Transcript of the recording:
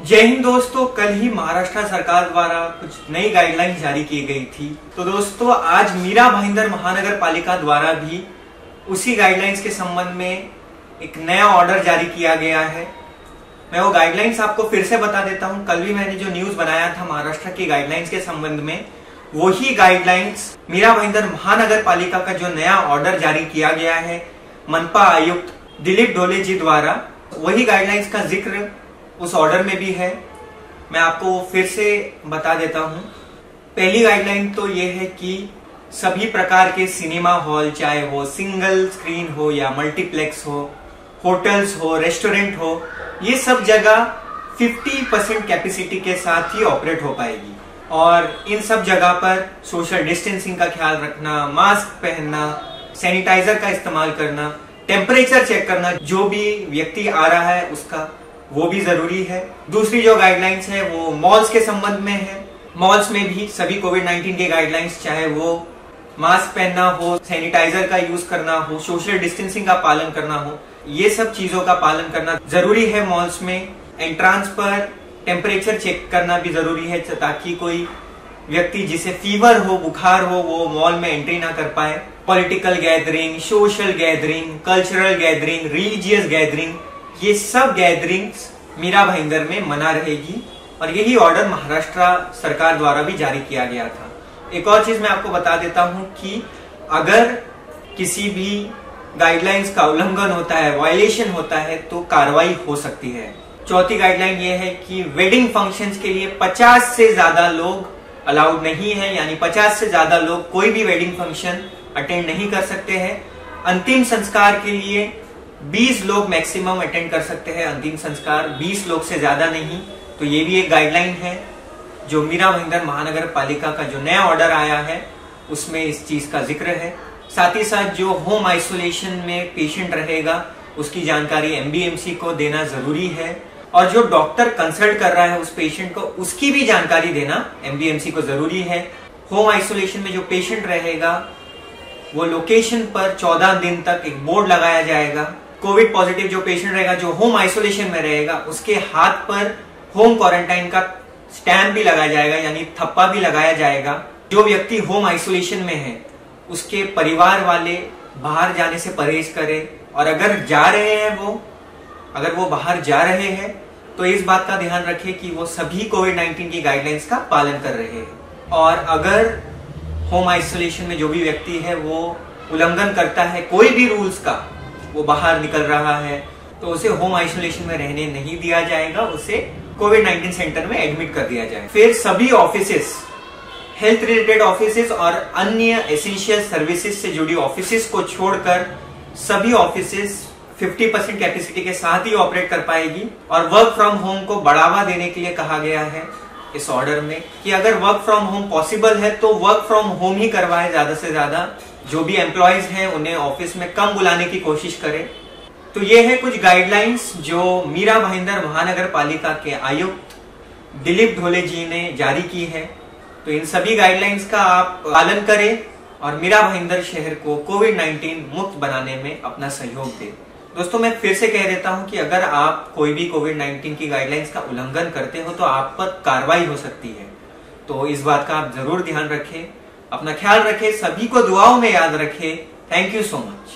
जय हिंद दोस्तों, कल ही महाराष्ट्र सरकार द्वारा कुछ नई गाइडलाइन जारी की गई थी। तो दोस्तों आज मीरा भाईंदर महानगर पालिका द्वारा भी उसी गाइडलाइंस के संबंध में एक नया ऑर्डर जारी किया गया है। मैं वो गाइडलाइंस आपको फिर से बता देता हूं। कल भी मैंने जो न्यूज बनाया था महाराष्ट्र की गाइडलाइंस के संबंध में, वही गाइडलाइंस मीरा भाईंदर महानगर पालिका का जो नया ऑर्डर जारी किया गया है मनपा आयुक्त दिलीप ढोले जी द्वारा, वही गाइडलाइंस का जिक्र उस ऑर्डर में भी है। मैं आपको फिर से बता देता हूं। पहली गाइडलाइन तो ये है कि सभी प्रकार के सिनेमा हॉल, चाहे वो सिंगल स्क्रीन हो या मल्टीप्लेक्स हो, होटल्स हो, रेस्टोरेंट हो, ये सब जगह 50% कैपेसिटी के साथ ही ऑपरेट हो पाएगी। और इन सब जगह पर सोशल डिस्टेंसिंग का ख्याल रखना, मास्क पहनना, सैनिटाइजर का इस्तेमाल करना, टेम्परेचर चेक करना, जो भी व्यक्ति आ रहा है उसका, वो भी जरूरी है। दूसरी जो गाइडलाइंस है वो मॉल्स के संबंध में है। मॉल्स में भी सभी कोविड-19 के गाइडलाइंस, चाहे वो मास्क पहनना हो, सैनिटाइजर का यूज करना हो, सोशल डिस्टेंसिंग का पालन करना हो, ये सब चीजों का पालन करना जरूरी है। मॉल्स में एंट्रांस पर टेम्परेचर चेक करना भी जरूरी है, ताकि कोई व्यक्ति जिसे फीवर हो, बुखार हो, वो मॉल में एंट्री ना कर पाए। Political gathering, social gathering, cultural gathering, religious gathering, ये सब गैदरिंग्स मीरा भाईंदर में मना रहेगी। और यही ऑर्डर महाराष्ट्र सरकार द्वारा भी जारी किया गया था। एक और चीज मैं आपको बता देता हूं कि अगर किसी भी गाइडलाइंस का उल्लंघन होता है, वायलेशन होता है, तो कार्रवाई हो सकती है। चौथी गाइडलाइन ये है कि वेडिंग फंक्शंस के लिए 50 से ज्यादा लोग अलाउड नहीं है, यानी 50 से ज्यादा लोग कोई भी वेडिंग फंक्शन अटेंड नहीं कर सकते हैं। अंतिम संस्कार के लिए 20 लोग मैक्सिमम अटेंड कर सकते हैं, अंतिम संस्कार 20 लोग से ज्यादा नहीं। तो ये भी एक गाइडलाइन है जो मीरा भाईंदर महानगर पालिका का जो नया ऑर्डर आया है उसमें इस चीज का जिक्र है। साथ ही साथ जो होम आइसोलेशन में पेशेंट रहेगा उसकी जानकारी एमबीएमसी को देना जरूरी है। और जो डॉक्टर कंसल्ट कर रहा है उस पेशेंट को, उसकी भी जानकारी देना एमबीएमसी को जरूरी है। होम आइसोलेशन में जो पेशेंट रहेगा वो लोकेशन पर 14 दिन तक एक बोर्ड लगाया जाएगा। कोविड पॉजिटिव जो पेशेंट रहेगा, जो होम आइसोलेशन में रहेगा, उसके हाथ पर होम क्वारंटाइन का स्टैंप भी लगाया जाएगा, यानी थप्पा भी लगाया जाएगा। जो व्यक्ति होम आइसोलेशन में है उसके परिवार वाले बाहर जाने से परहेज करें। और अगर जा रहे हैं अगर वो बाहर जा रहे हैं तो इस बात का ध्यान रखें कि वो सभी कोविड-19 की गाइडलाइंस का पालन कर रहे हैं। और अगर होम आइसोलेशन में जो भी व्यक्ति है वो उल्लंघन करता है कोई भी रूल्स का, वो बाहर निकल रहा है, तो उसे होम आइसोलेशन में रहने नहीं दिया जाएगा, उसे कोविड-19 सेंटर में एडमिट कर दिया जाएगा। फिर सभी ऑफिसेस, हेल्थ रिलेटेड ऑफिसेस और अन्य एसेंशियल सर्विसेज से जुड़ी ऑफिसेस को छोड़कर सभी ऑफिसेस 50% कैपेसिटी के साथ ही ऑपरेट कर पाएगी। और वर्क फ्रॉम होम को बढ़ावा देने के लिए कहा गया है इस ऑर्डर में कि अगर वर्क फ्रॉम होम पॉसिबल है तो वर्क फ्रॉम होम ही करवाए ज्यादा से ज्यादा। जो भी एम्प्लॉयज हैं उन्हें ऑफिस में कम बुलाने की कोशिश करें। तो ये है कुछ गाइडलाइंस जो मीरा भाईंदर महानगर पालिका के आयुक्त दिलीप ढोले जी ने जारी की है। तो इन सभी गाइडलाइंस का आप पालन करें और मीरा भाईंदर शहर को कोविड-19 मुक्त बनाने में अपना सहयोग दें। दोस्तों मैं फिर से कह देता हूं कि अगर आप कोई भी कोविड-19 की गाइडलाइंस का उल्लंघन करते हो तो आप पर कार्रवाई हो सकती है। तो इस बात का आप जरूर ध्यान रखें, अपना ख्याल रखें, सभी को दुआओं में याद रखें। Thank you so much.